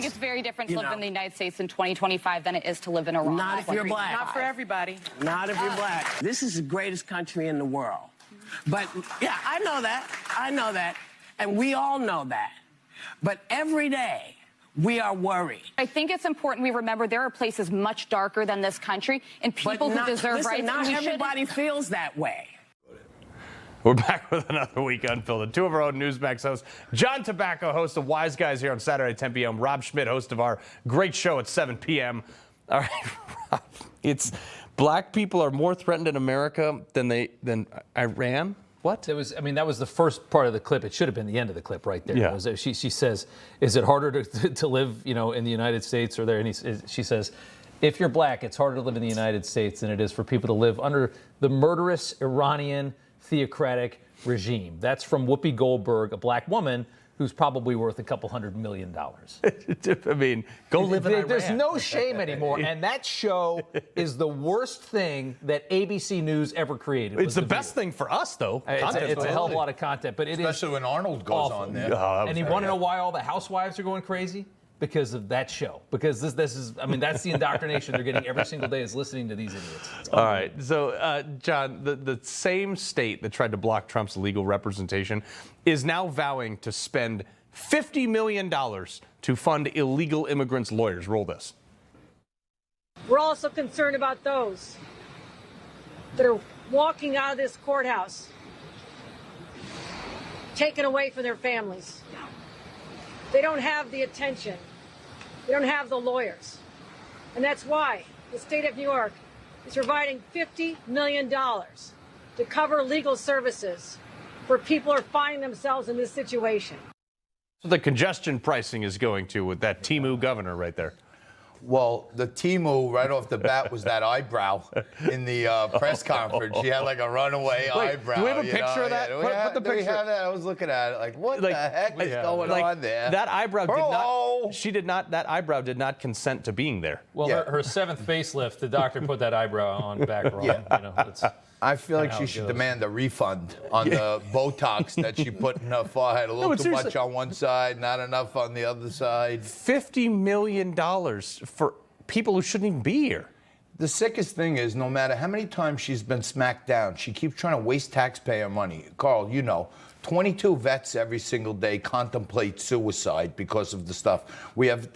think it's very different to live in the United States in 2025 than it is to live in Iran. Not if you're black. Not for everybody. Not if you're black. This is the greatest country in the world. But, yeah, I know that. I know that. And we all know that. But every day, we are worried. I think it's important we remember there are places much darker than this country and people who deserve rights. Not everybody feels that way. We're back with another week unfiltered. Two of our own Newsmax hosts, John Tabacco, host of Wise Guys here on Saturday at 10 p.m., Rob Schmitt, host of our great show at 7 p.m. All right, Rob, it's black people are more threatened in America than Iran? What? That was the first part of the clip. It should have been the end of the clip right there. Yeah. She says, is it harder to live, in the United States or there? And she says, if you're black, it's harder to live in the United States than it is for people to live under the murderous Iranian theocratic regime. That's from Whoopi Goldberg, a black woman who's probably worth $200 million. I mean, go live in Iran. There's no shame anymore, and that show is the worst thing that ABC News ever created. It's the best thing for us, though. It's a hell of a lot of content, but it especially when Arnold goes on there. And you want to know why all the housewives are going crazy? Because of that show. Because this is, that's the indoctrination they're getting every single day is listening to these idiots. All right. So, John, the same state that tried to block Trump's legal representation is now vowing to spend $50 million to fund illegal immigrants' lawyers. Roll this. We're also concerned about those that are walking out of this courthouse, taken away from their families. They don't have the attention. They don't have the lawyers. And that's why the state of New York is providing $50 million to cover legal services for people who are finding themselves in this situation. So the congestion pricing is going to with that Timu governor right there. Well, the Timu right off the bat was that eyebrow in the press conference. She had like a runaway eyebrow. Do we have a picture of that? Yeah, put the picture. We have that? I was looking at it like, what the heck is going on there? That eyebrow that eyebrow did not consent to being there. Well, her seventh facelift, the doctor put that eyebrow on back wrong. I feel like she should demand a refund on the Botox that she put in her forehead. A little too much on one side, not enough on the other side. $50 million for people who shouldn't even be here. The sickest thing is, no matter how many times she's been smacked down, she keeps trying to waste taxpayer money. Carl, 22 vets every single day contemplate suicide because of the stuff. We have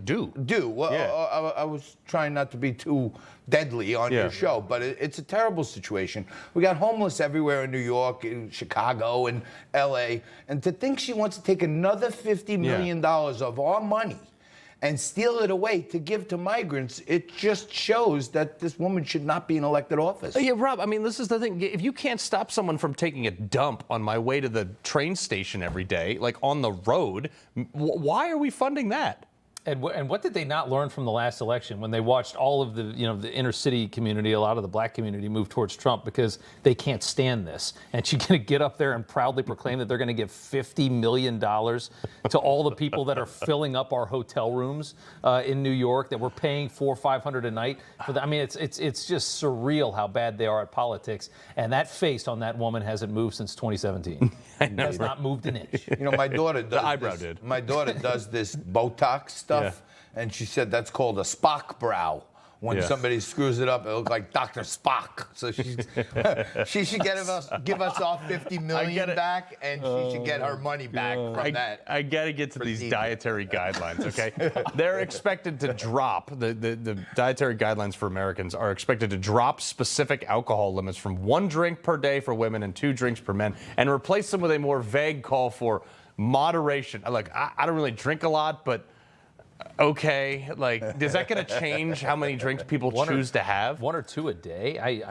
do. Well, yeah. I was trying not to be too deadly on your show, but it's a terrible situation. We got homeless everywhere in New York, in Chicago, and L.A., and to think she wants to take another $50 million of our money and steal it away to give to migrants, it just shows that this woman should not be in elected office. Yeah, Rob, this is the thing. If you can't stop someone from taking a dump on my way to the train station every day, like on the road, why are we funding that? And what did they not learn from the last election when they watched all of the the inner city community, a lot of the black community move towards Trump because they can't stand this? And she's going to get up there and proudly proclaim that they're going to give $50 million to all the people that are filling up our hotel rooms in New York that we're paying $400 or $500 a night for. It's just surreal how bad they are at politics. And that face on that woman hasn't moved since 2017. Has not moved an inch. My daughter does the eyebrow did. My daughter does this Botox stuff, and she said that's called a Spock brow. When somebody screws it up, it looks like Dr. Spock. So she should give us all $50 million back, and she should get her money back from that. I got to get to these dietary guidelines, okay? They're expected to drop, the dietary guidelines for Americans are expected to drop specific alcohol limits from 1 drink per day for women and 2 drinks per men, and replace them with a more vague call for moderation. I don't really drink a lot, but okay, is that going to change how many drinks people choose to have? 1 or 2 a day?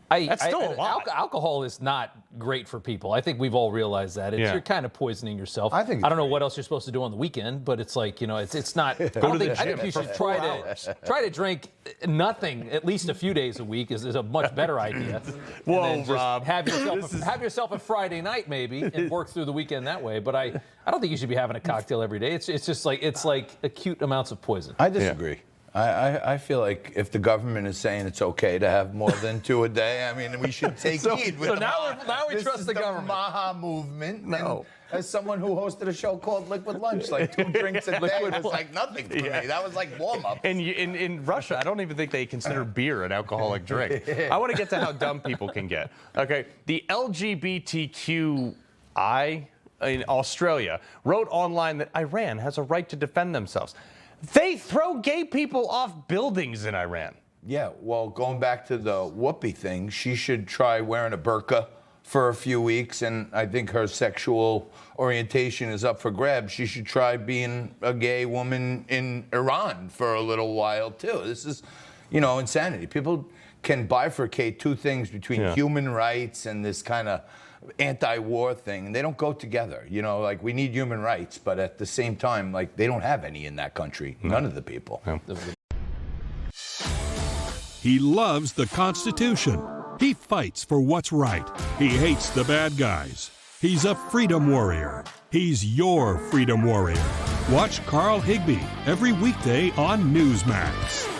That's still a lot. Alcohol is not great for people. I think we've all realized that. You're kind of poisoning yourself. I don't know what else you're supposed to do on the weekend, but it's like, it's not. I think you should try to drink nothing at least a few days a week is a much better idea. Whoa, Rob. Have yourself a Friday night maybe and work through the weekend that way. But I don't think you should be having a cocktail every day. It's just like acute amounts of poison. I disagree. I feel like if the government is saying it's okay to have more than 2 a day, I mean, we should take heed. So now we This trust is the government. Maha movement. No. And as someone who hosted a show called Liquid Lunch, like 2 drinks a day was like nothing for me. That was like warm up. And in Russia, I don't even think they consider beer an alcoholic drink. I want to get to how dumb people can get. Okay, the LGBTQI in Australia wrote online that Iran has a right to defend themselves. They throw gay people off buildings in Iran. Yeah, well, going back to the Whoopi thing, she should try wearing a burqa for a few weeks, and I think her sexual orientation is up for grabs. She should try being a gay woman in Iran for a little while, too. This is, insanity. People can bifurcate 2 things between human rights and this kind of anti-war thing, and they don't go together. Like, we need human rights, but at the same time, like, they don't have any in that country. None of the people. He loves the Constitution. He fights for what's right. He hates the bad guys. He's a freedom warrior. He's your freedom warrior. Watch Carl Higbie every weekday on Newsmax.